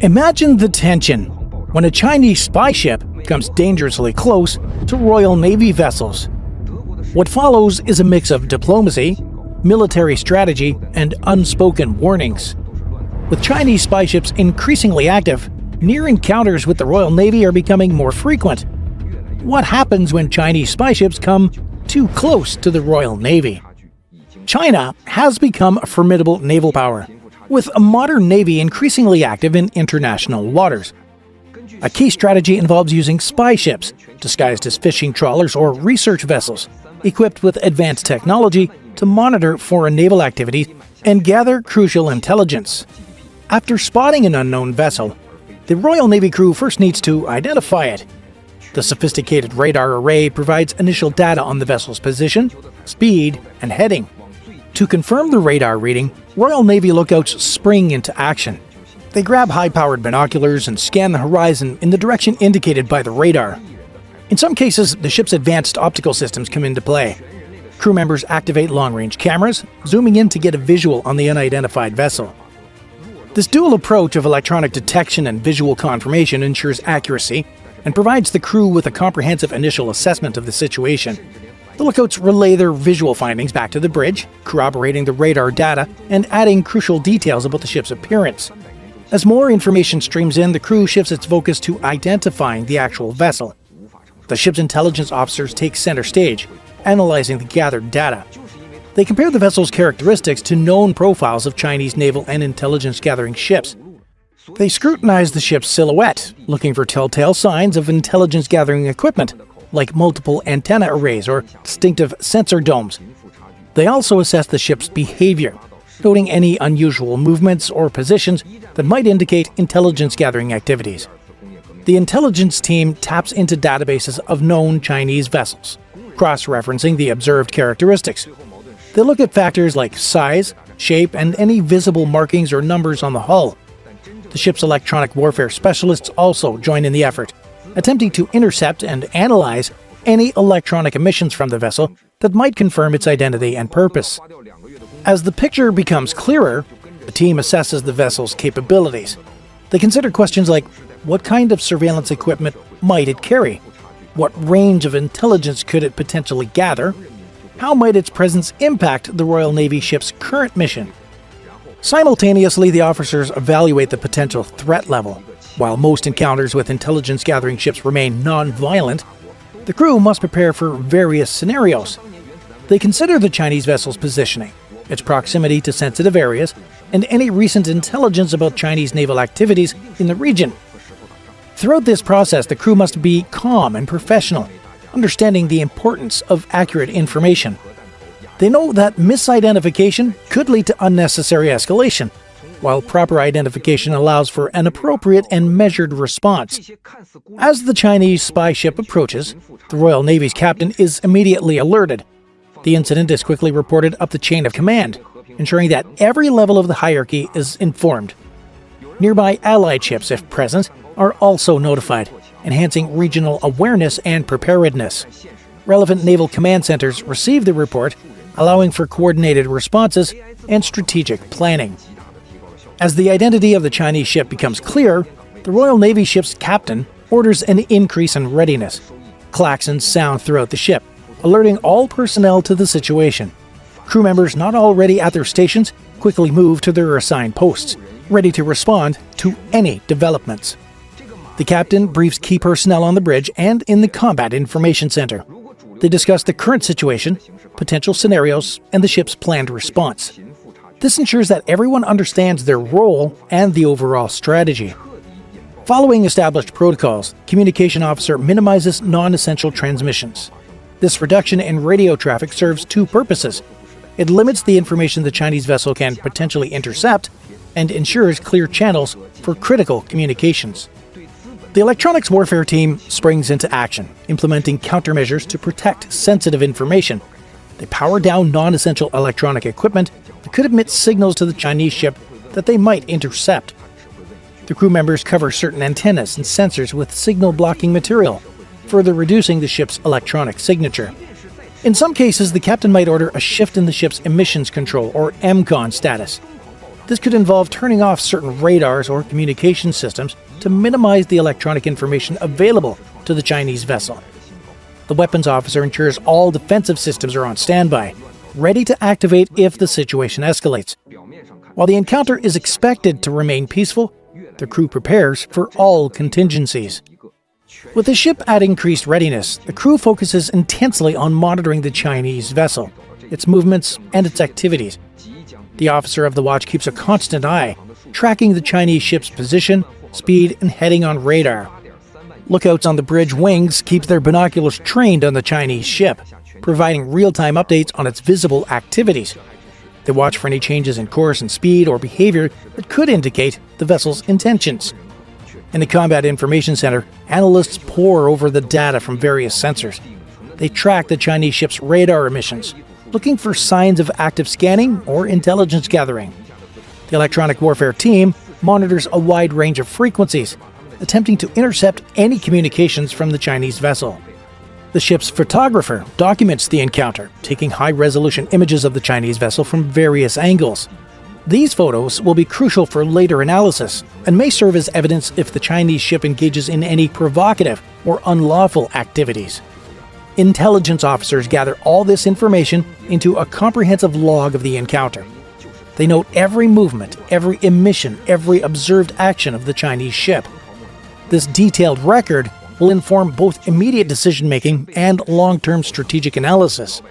Imagine the tension when a Chinese spy ship comes dangerously close to Royal Navy vessels. What follows is a mix of diplomacy, military strategy, and unspoken warnings. With Chinese spy ships increasingly active, near encounters with the Royal Navy are becoming more frequent. What happens when Chinese spy ships come too close to the Royal Navy? China has become a formidable naval power, with a modern navy increasingly active in international waters. A key strategy involves using spy ships, disguised as fishing trawlers or research vessels, equipped with advanced technology to monitor foreign naval activities and gather crucial intelligence. After spotting an unknown vessel, the Royal Navy crew first needs to identify it. The sophisticated radar array provides initial data on the vessel's position, speed, and heading. To confirm the radar reading, Royal Navy lookouts spring into action. They grab high-powered binoculars and scan the horizon in the direction indicated by the radar. In some cases, the ship's advanced optical systems come into play. Crew members activate long-range cameras, zooming in to get a visual on the unidentified vessel. This dual approach of electronic detection and visual confirmation ensures accuracy and provides the crew with a comprehensive initial assessment of the situation. The lookouts relay their visual findings back to the bridge, corroborating the radar data and adding crucial details about the ship's appearance. As more information streams in, the crew shifts its focus to identifying the actual vessel. The ship's intelligence officers take center stage, analyzing the gathered data. They compare the vessel's characteristics to known profiles of Chinese naval and intelligence-gathering ships. They scrutinize the ship's silhouette, looking for telltale signs of intelligence-gathering equipment, like multiple antenna arrays or distinctive sensor domes. They also assess the ship's behavior, noting any unusual movements or positions that might indicate intelligence-gathering activities. The intelligence team taps into databases of known Chinese vessels, cross-referencing the observed characteristics. They look at factors like size, shape, and any visible markings or numbers on the hull. The ship's electronic warfare specialists also join in the effort, attempting to intercept and analyze any electronic emissions from the vessel that might confirm its identity and purpose. As the picture becomes clearer, the team assesses the vessel's capabilities. They consider questions like, what kind of surveillance equipment might it carry? What range of intelligence could it potentially gather? How might its presence impact the Royal Navy ship's current mission? Simultaneously, the officers evaluate the potential threat level. While most encounters with intelligence-gathering ships remain non-violent, the crew must prepare for various scenarios. They consider the Chinese vessel's positioning, its proximity to sensitive areas, and any recent intelligence about Chinese naval activities in the region. Throughout this process, the crew must be calm and professional, understanding the importance of accurate information. They know that misidentification could lead to unnecessary escalation, while proper identification allows for an appropriate and measured response. As the Chinese spy ship approaches, the Royal Navy's captain is immediately alerted. The incident is quickly reported up the chain of command, ensuring that every level of the hierarchy is informed. Nearby Allied ships, if present, are also notified, enhancing regional awareness and preparedness. Relevant naval command centers receive the report, allowing for coordinated responses and strategic planning. As the identity of the Chinese ship becomes clear, the Royal Navy ship's captain orders an increase in readiness. Klaxons sound throughout the ship, alerting all personnel to the situation. Crew members not already at their stations quickly move to their assigned posts, ready to respond to any developments. The captain briefs key personnel on the bridge and in the Combat Information Center. They discuss the current situation, potential scenarios, and the ship's planned response. This ensures that everyone understands their role and the overall strategy. Following established protocols, the communication officer minimizes non-essential transmissions. This reduction in radio traffic serves two purposes. It limits the information the Chinese vessel can potentially intercept and ensures clear channels for critical communications. The electronics warfare team springs into action, implementing countermeasures to protect sensitive information. They power down non-essential electronic equipment that could emit signals to the Chinese ship that they might intercept. The crew members cover certain antennas and sensors with signal-blocking material, further reducing the ship's electronic signature. In some cases, the captain might order a shift in the ship's emissions control or MCON status. This could involve turning off certain radars or communication systems to minimize the electronic information available to the Chinese vessel. The weapons officer ensures all defensive systems are on standby, ready to activate if the situation escalates. While the encounter is expected to remain peaceful, the crew prepares for all contingencies. With the ship at increased readiness, the crew focuses intensely on monitoring the Chinese vessel, its movements, and its activities. The officer of the watch keeps a constant eye, tracking the Chinese ship's position, speed, and heading on radar. Lookouts on the bridge wings keep their binoculars trained on the Chinese ship, providing real-time updates on its visible activities. They watch for any changes in course and speed or behavior that could indicate the vessel's intentions. In the Combat Information Center, analysts pore over the data from various sensors. They track the Chinese ship's radar emissions, looking for signs of active scanning or intelligence gathering. The electronic warfare team monitors a wide range of frequencies, attempting to intercept any communications from the Chinese vessel. The ship's photographer documents the encounter, taking high-resolution images of the Chinese vessel from various angles. These photos will be crucial for later analysis and may serve as evidence if the Chinese ship engages in any provocative or unlawful activities. Intelligence officers gather all this information into a comprehensive log of the encounter. They note every movement, every emission, every observed action of the Chinese ship. This detailed record will inform both immediate decision-making and long-term strategic analysis.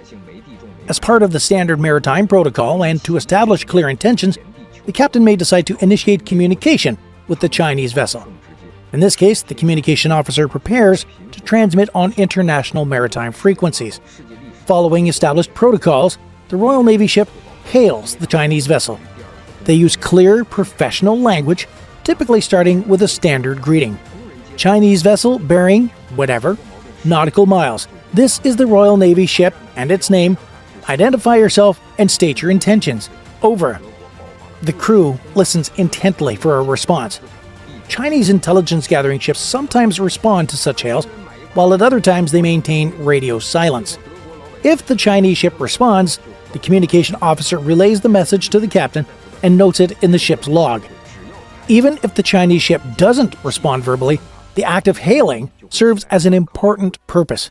As part of the standard maritime protocol and to establish clear intentions, the captain may decide to initiate communication with the Chinese vessel. In this case, the communication officer prepares to transmit on international maritime frequencies. Following established protocols, the Royal Navy ship hails the Chinese vessel. They use clear, professional language, typically starting with a standard greeting. Chinese vessel bearing, whatever, nautical miles. This is the Royal Navy ship and its name. Identify yourself and state your intentions. Over. The crew listens intently for a response. Chinese intelligence gathering ships sometimes respond to such hails, while at other times they maintain radio silence. If the Chinese ship responds, the communication officer relays the message to the captain and notes it in the ship's log. Even if the Chinese ship doesn't respond verbally, the act of hailing serves as an important purpose.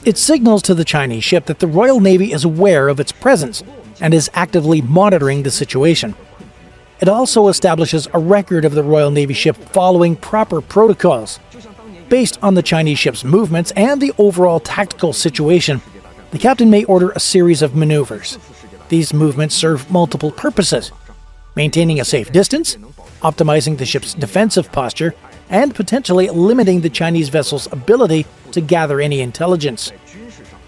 It signals to the Chinese ship that the Royal Navy is aware of its presence and is actively monitoring the situation. It also establishes a record of the Royal Navy ship following proper protocols. Based on the Chinese ship's movements and the overall tactical situation, the captain may order a series of maneuvers. These movements serve multiple purposes: maintaining a safe distance, optimizing the ship's defensive posture, and potentially limiting the Chinese vessel's ability to gather any intelligence.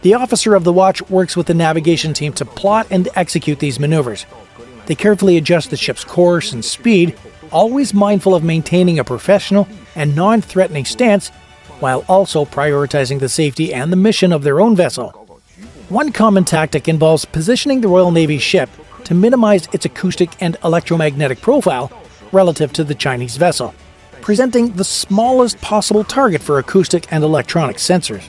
The officer of the watch works with the navigation team to plot and execute these maneuvers. They carefully adjust the ship's course and speed, always mindful of maintaining a professional and non-threatening stance, while also prioritizing the safety and the mission of their own vessel. One common tactic involves positioning the Royal Navy ship to minimize its acoustic and electromagnetic profile relative to the Chinese vessel, presenting the smallest possible target for acoustic and electronic sensors.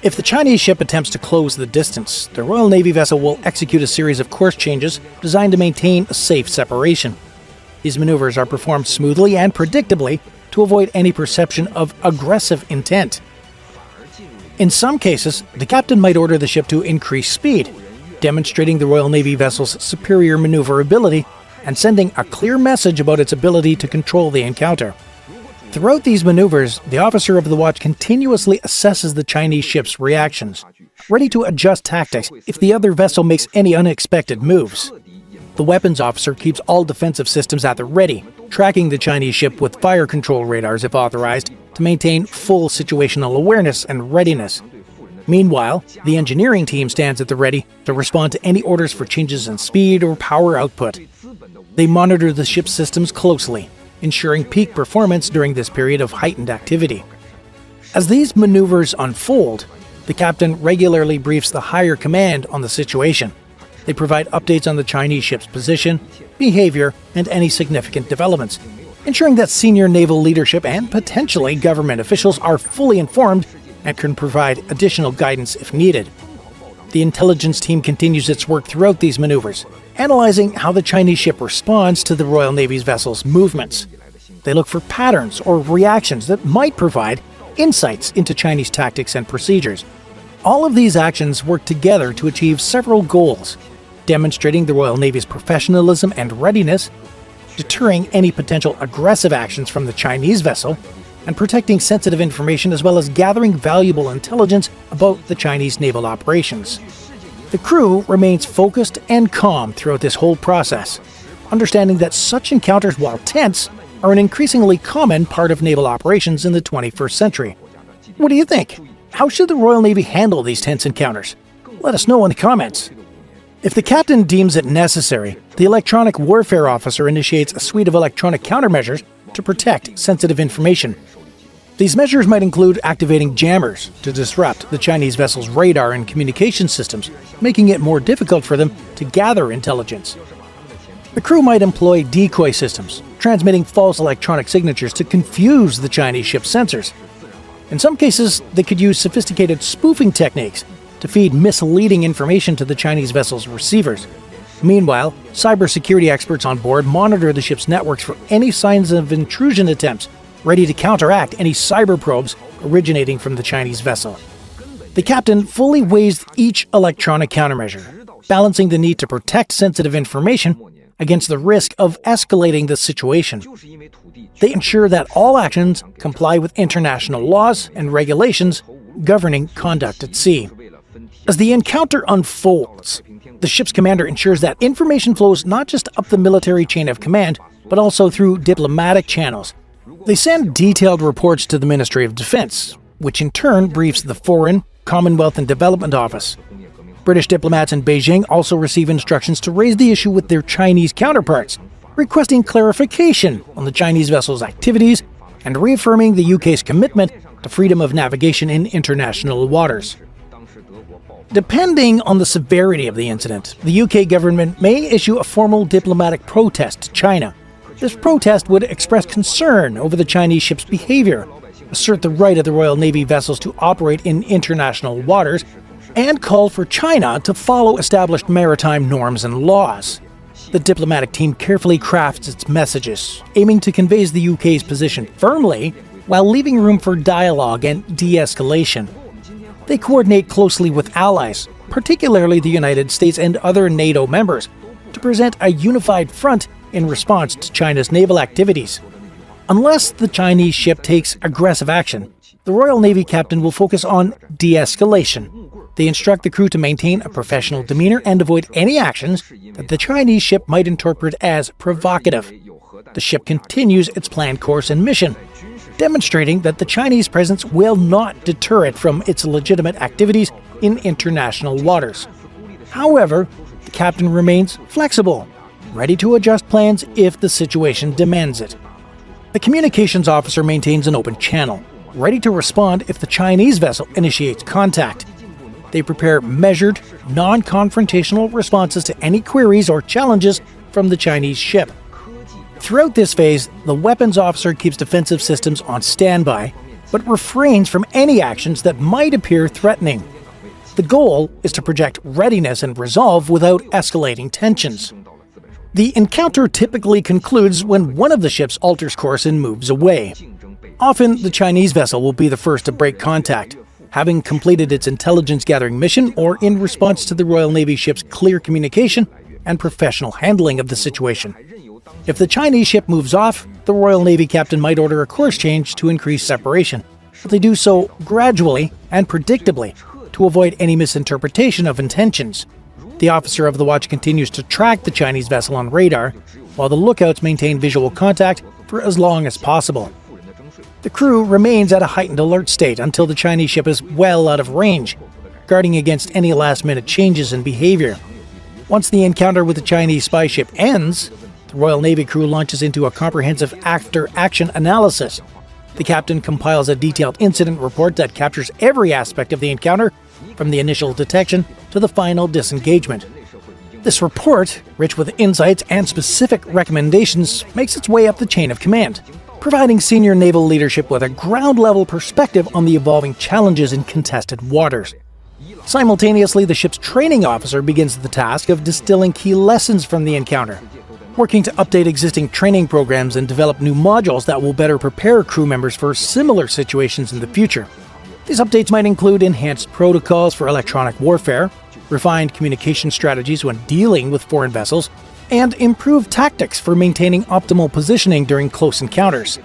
If the Chinese ship attempts to close the distance, the Royal Navy vessel will execute a series of course changes designed to maintain a safe separation. These maneuvers are performed smoothly and predictably to avoid any perception of aggressive intent. In some cases, the captain might order the ship to increase speed, demonstrating the Royal Navy vessel's superior maneuverability and sending a clear message about its ability to control the encounter. Throughout these maneuvers, the officer of the watch continuously assesses the Chinese ship's reactions, ready to adjust tactics if the other vessel makes any unexpected moves. The weapons officer keeps all defensive systems at the ready, tracking the Chinese ship with fire control radars if authorized to maintain full situational awareness and readiness. Meanwhile, the engineering team stands at the ready to respond to any orders for changes in speed or power output. They monitor the ship's systems closely, ensuring peak performance during this period of heightened activity. As these maneuvers unfold, the captain regularly briefs the higher command on the situation. They provide updates on the Chinese ship's position, behavior, and any significant developments, ensuring that senior naval leadership and potentially government officials are fully informed and can provide additional guidance if needed. The intelligence team continues its work throughout these maneuvers, analyzing how the Chinese ship responds to the Royal Navy's vessel's movements. They look for patterns or reactions that might provide insights into Chinese tactics and procedures. All of these actions work together to achieve several goals, demonstrating the Royal Navy's professionalism and readiness, deterring any potential aggressive actions from the Chinese vessel, and protecting sensitive information as well as gathering valuable intelligence about the Chinese naval operations. The crew remains focused and calm throughout this whole process, understanding that such encounters, while tense, are an increasingly common part of naval operations in the 21st century. What do you think? How should the Royal Navy handle these tense encounters? Let us know in the comments. If the captain deems it necessary, the electronic warfare officer initiates a suite of electronic countermeasures to protect sensitive information. These measures might include activating jammers to disrupt the Chinese vessel's radar and communication systems, making it more difficult for them to gather intelligence. The crew might employ decoy systems, transmitting false electronic signatures to confuse the Chinese ship's sensors. In some cases, they could use sophisticated spoofing techniques to feed misleading information to the Chinese vessel's receivers. Meanwhile, cybersecurity experts on board monitor the ship's networks for any signs of intrusion attempts, ready to counteract any cyber probes originating from the Chinese vessel. The captain fully weighs each electronic countermeasure, balancing the need to protect sensitive information against the risk of escalating the situation. They ensure that all actions comply with international laws and regulations governing conduct at sea. As the encounter unfolds, the ship's commander ensures that information flows not just up the military chain of command, but also through diplomatic channels. They send detailed reports to the Ministry of Defense, which in turn briefs the Foreign, Commonwealth and Development Office. British diplomats in Beijing also receive instructions to raise the issue with their Chinese counterparts, requesting clarification on the Chinese vessel's activities and reaffirming the UK's commitment to freedom of navigation in international waters. Depending on the severity of the incident, the UK government may issue a formal diplomatic protest to China. This protest would express concern over the Chinese ship's behavior, assert the right of the Royal Navy vessels to operate in international waters, and call for China to follow established maritime norms and laws. The diplomatic team carefully crafts its messages, aiming to convey the UK's position firmly while leaving room for dialogue and de-escalation. They coordinate closely with allies, particularly the United States and other NATO members, to present a unified front in response to China's naval activities. Unless the Chinese ship takes aggressive action, the Royal Navy captain will focus on de-escalation. They instruct the crew to maintain a professional demeanor and avoid any actions that the Chinese ship might interpret as provocative. The ship continues its planned course and mission, demonstrating that the Chinese presence will not deter it from its legitimate activities in international waters. However, the captain remains flexible, ready to adjust plans if the situation demands it. The communications officer maintains an open channel, ready to respond if the Chinese vessel initiates contact. They prepare measured, non-confrontational responses to any queries or challenges from the Chinese ship. Throughout this phase, the weapons officer keeps defensive systems on standby, but refrains from any actions that might appear threatening. The goal is to project readiness and resolve without escalating tensions. The encounter typically concludes when one of the ships alters course and moves away. Often, the Chinese vessel will be the first to break contact, having completed its intelligence-gathering mission or in response to the Royal Navy ship's clear communication and professional handling of the situation. If the Chinese ship moves off, the Royal Navy captain might order a course change to increase separation, but they do so gradually and predictably to avoid any misinterpretation of intentions. The officer of the watch continues to track the Chinese vessel on radar, while the lookouts maintain visual contact for as long as possible. The crew remains at a heightened alert state until the Chinese ship is well out of range, guarding against any last-minute changes in behavior. Once the encounter with the Chinese spy ship ends, the Royal Navy crew launches into a comprehensive after-action analysis. The captain compiles a detailed incident report that captures every aspect of the encounter, from the initial detection to the final disengagement. This report, rich with insights and specific recommendations, makes its way up the chain of command, providing senior naval leadership with a ground-level perspective on the evolving challenges in contested waters. Simultaneously, the ship's training officer begins the task of distilling key lessons from the encounter, working to update existing training programs and develop new modules that will better prepare crew members for similar situations in the future. These updates might include enhanced protocols for electronic warfare, refined communication strategies when dealing with foreign vessels, and improved tactics for maintaining optimal positioning during close encounters.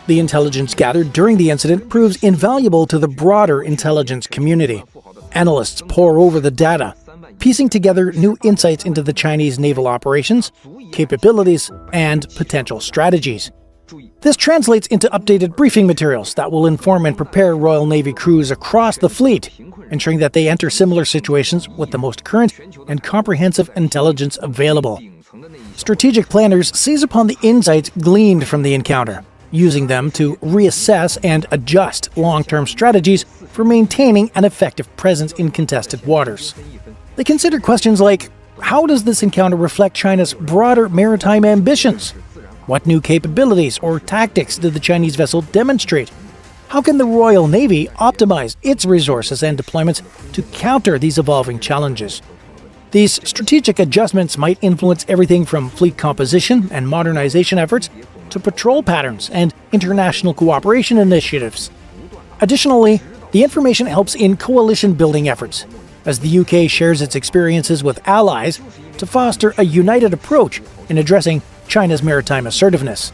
The intelligence gathered during the incident proves invaluable to the broader intelligence community. Analysts pore over the data, piecing together new insights into the Chinese naval operations, capabilities, and potential strategies. This translates into updated briefing materials that will inform and prepare Royal Navy crews across the fleet, ensuring that they enter similar situations with the most current and comprehensive intelligence available. Strategic planners seize upon the insights gleaned from the encounter, using them to reassess and adjust long-term strategies for maintaining an effective presence in contested waters. They consider questions like, how does this encounter reflect China's broader maritime ambitions? What new capabilities or tactics did the Chinese vessel demonstrate? How can the Royal Navy optimize its resources and deployments to counter these evolving challenges? These strategic adjustments might influence everything from fleet composition and modernization efforts to patrol patterns and international cooperation initiatives. Additionally, the information helps in coalition-building efforts, as the UK shares its experiences with allies to foster a united approach in addressing China's maritime assertiveness.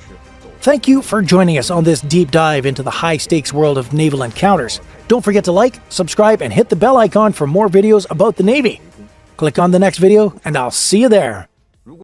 Thank you for joining us on this deep dive into the high-stakes world of naval encounters. Don't forget to like, subscribe, and hit the bell icon for more videos about the Navy. Click on the next video, and I'll see you there.